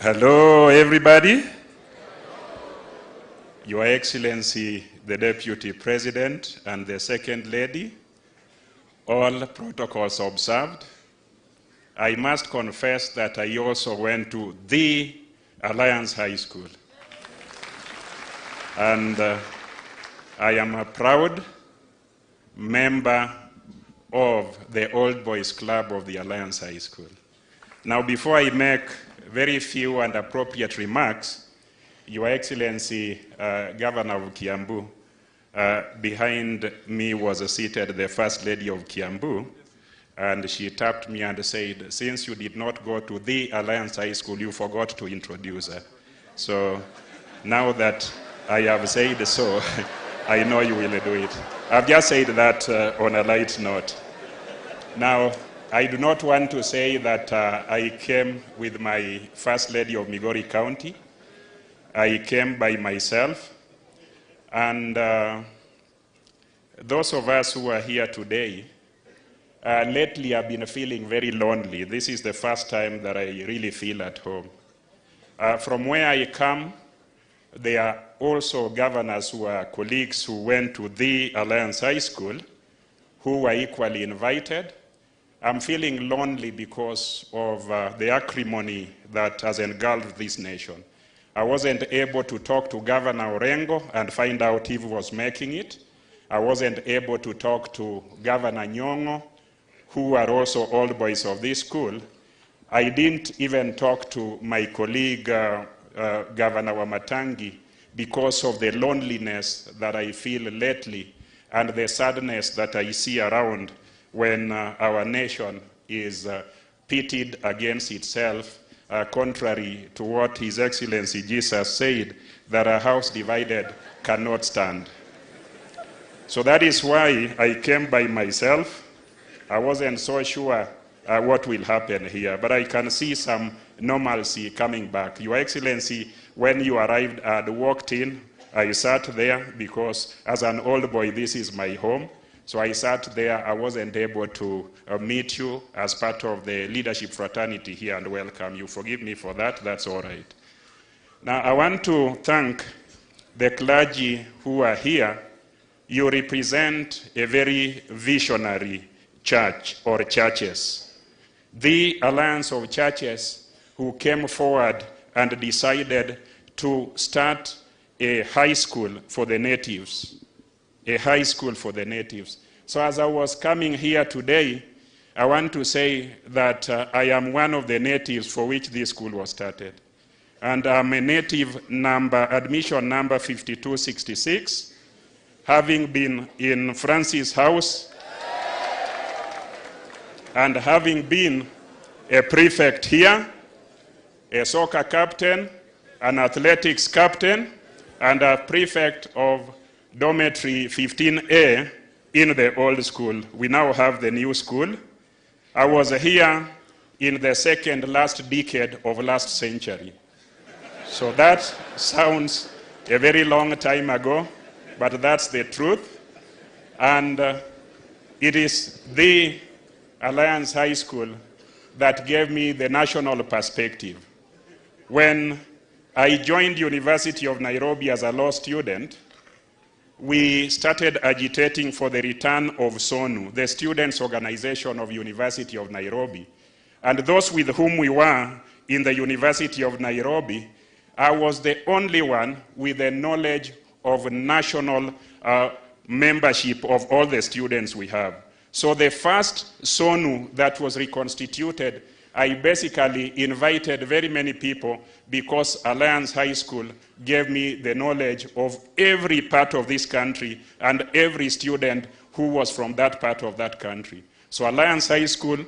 Hello, everybody. Your Excellency, the Deputy President and the Second Lady, all protocols observed. I must confess that I also went to the Alliance High School. And I am a proud member of the Old Boys Club of the Alliance High School. Now, before I make very few and appropriate remarks, Your Excellency, Governor of Kiambu, behind me was seated the First Lady of Kiambu, and she tapped me and said, since you did not go to the Alliance High School, you forgot to introduce her. So now that I have said so, I know you will do it. I've just said that on a light note. Now, I do not want to say that I came with my First Lady of Migori County. I came by myself. And those of us who are here today, lately have been feeling very lonely. This is the first time that I really feel at home. From where I come, there are also governors who are colleagues who went to the Alliance High School who were equally invited. I'm feeling lonely because of the acrimony that has engulfed this nation. I wasn't able to talk to Governor Orengo and find out if he was making it. I wasn't able to talk to Governor Nyong'o, who are also old boys of this school. I didn't even talk to my colleague, Governor Wamatangi, because of the loneliness that I feel lately and the sadness that I see around when our nation is pitted against itself, contrary to what His Excellency Jesus said, that a house divided cannot stand. So that is why I came by myself. I wasn't so sure what will happen here, but I can see some normalcy coming back. Your Excellency, when you arrived, I had walked in. I sat there because as an old boy, this is my home. So I sat there. I wasn't able to meet you as part of the leadership fraternity here and welcome you. Forgive me for that. That's all right. Now, I want to thank the clergy who are here. You represent a very visionary church or churches. The Alliance of Churches who came forward and decided to start a high school for the natives. A high school for the natives. So as I was coming here today, I want to say that I am one of the natives for which this school was started. And I'm a native number, admission number 5266, having been in Francis House and having been a prefect here, a soccer captain, an athletics captain, and a prefect of dormitory 15A in the old school. We now have the new school. I was here in the second last decade of last century. So that sounds a very long time ago, but that's the truth. And it is the Alliance High School that gave me the national perspective. When I joined University of Nairobi as a law student, we started agitating for the return of SONU, the Students' Organization of University of Nairobi. And those with whom we were in the University of Nairobi, I was the only one with the knowledge of national membership of all the students we have. So the first SONU that was reconstituted, I basically invited very many people because Alliance High School gave me the knowledge of every part of this country and every student who was from that part of that country. So Alliance High School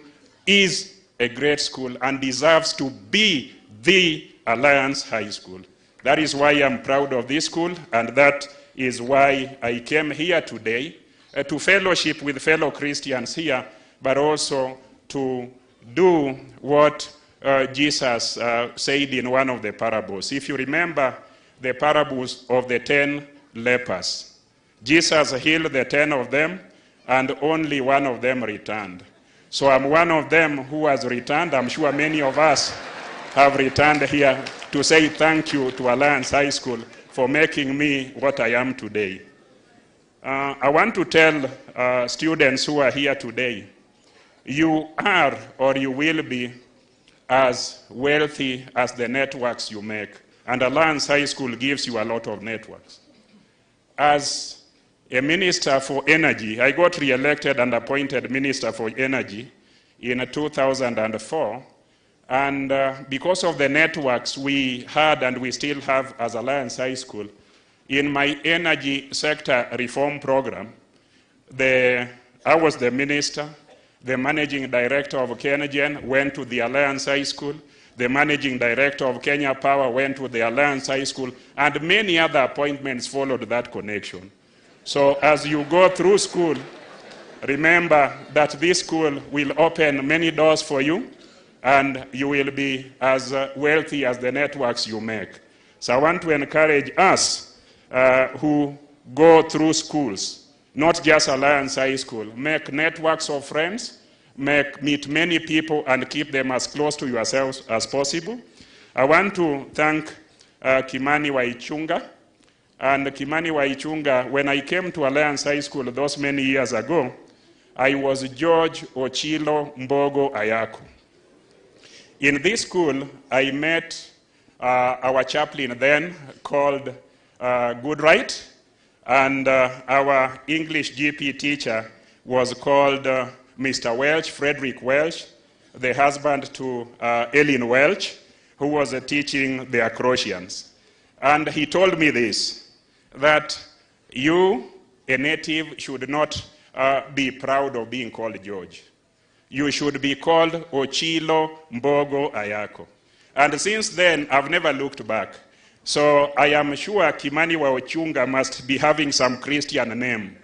is a great school and deserves to be the Alliance High School. That is why I'm proud of this school, and that is why I came here today to fellowship with fellow Christians here, but also to do what Jesus said in one of the parables. If you remember the parables of the 10 lepers, Jesus healed the 10 of them, and only one of them returned. So I'm one of them who has returned. I'm sure many of us have returned here to say thank you to Alliance High School for making me what I am today. I want to tell students who are here today, you are or you will be as wealthy as the networks you make. And Alliance High School gives you a lot of networks. As a minister for energy, I got re-elected and appointed minister for energy in 2004. And because of the networks we had and we still have as Alliance High School, in my energy sector reform program, I was the minister, the managing director of KenGen went to the Alliance High School, the managing director of Kenya Power went to the Alliance High School, and many other appointments followed that connection. So as you go through school, remember that this school will open many doors for you, and you will be as wealthy as the networks you make. So I want to encourage us who go through schools, not just Alliance High School, make networks of friends, meet many people and keep them as close to yourselves as possible. I want to thank Kimani Waichunga. And Kimani Waichunga, when I came to Alliance High School those many years ago, I was George Ochilo Mboga Yako. In this school, I met our chaplain then called Goodright, and our English GP teacher was called Mr. Welch, Frederick Welch, the husband to Ellen Welch, who was teaching the Acrosians. And he told me this, that you, a native, should not be proud of being called George. You should be called Ochilo Mboga Yako. And since then, I've never looked back. So I am sure Kimani Waichunga must be having some Christian name.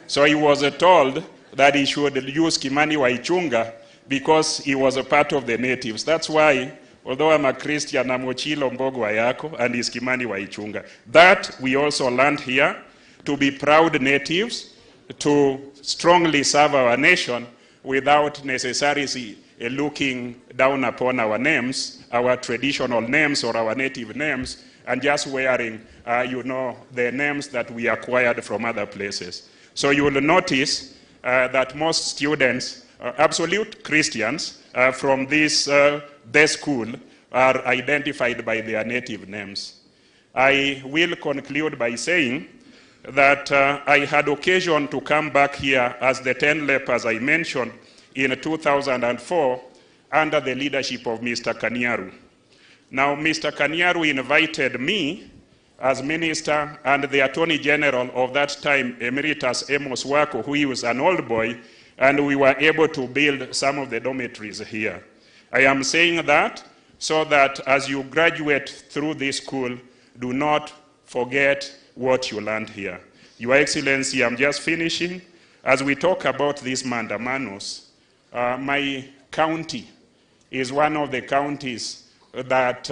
So he was told that he should use Kimani Waichunga because he was a part of the natives. That's why, although I'm a Christian, I'm Ochilo Mboga Yako and he's Kimani Waichunga. That we also learned here, to be proud natives, to strongly serve our nation without necessarily looking down upon our names, our traditional names or our native names, and just wearing, the names that we acquired from other places. So you will notice that most students, absolute Christians from this school, are identified by their native names. I will conclude by saying that I had occasion to come back here as the 10 lepers I mentioned in 2004 under the leadership of Mr. Kanyaru. Now, Mr. Kanyaru invited me as minister and the Attorney General of that time, Emeritus Amos Wako, who was an old boy, and we were able to build some of the dormitories here. I am saying that so that as you graduate through this school, do not forget what you learned here. Your Excellency, I'm just finishing. As we talk about these mandamanos, my county is one of the counties that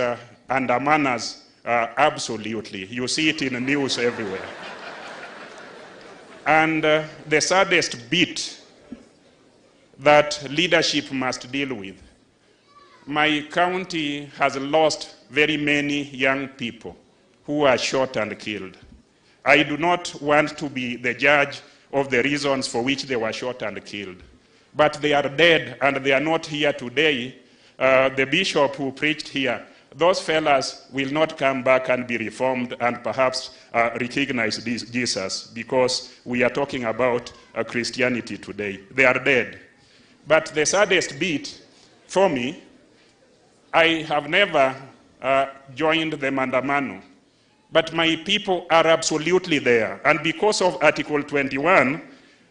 undermanners absolutely. You see it in the news everywhere. And the saddest bit that leadership must deal with, my county has lost very many young people who are shot and killed. I do not want to be the judge of the reasons for which they were shot and killed. But they are dead and they are not here today. The bishop who preached here, those fellas will not come back and be reformed and perhaps recognize Jesus, because we are talking about Christianity today. They are dead. But the saddest bit for me, I have never joined the Mandamano, but my people are absolutely there. And because of Article 21,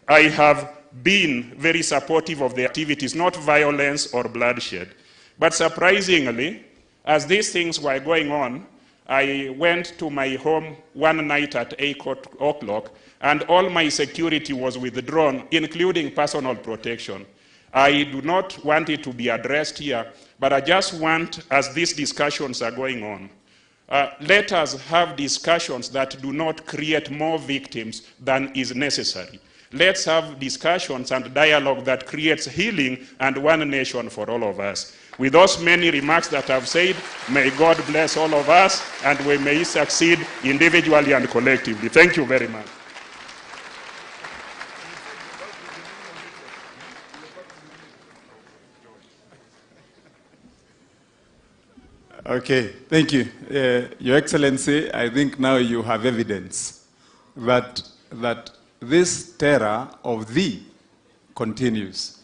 I have been very supportive of the activities, not violence or bloodshed. But surprisingly, as these things were going on, I went to my home one night at 8 o'clock, and all my security was withdrawn, including personal protection. I do not want it to be addressed here, but I just want, as these discussions are going on, let us have discussions that do not create more victims than is necessary. Let's have discussions and dialogue that creates healing and one nation for all of us. With those many remarks that I've said, may God bless all of us, and we may succeed individually and collectively. Thank you very much. Okay, thank you. Your Excellency, I think now you have evidence that this terror of thee continues.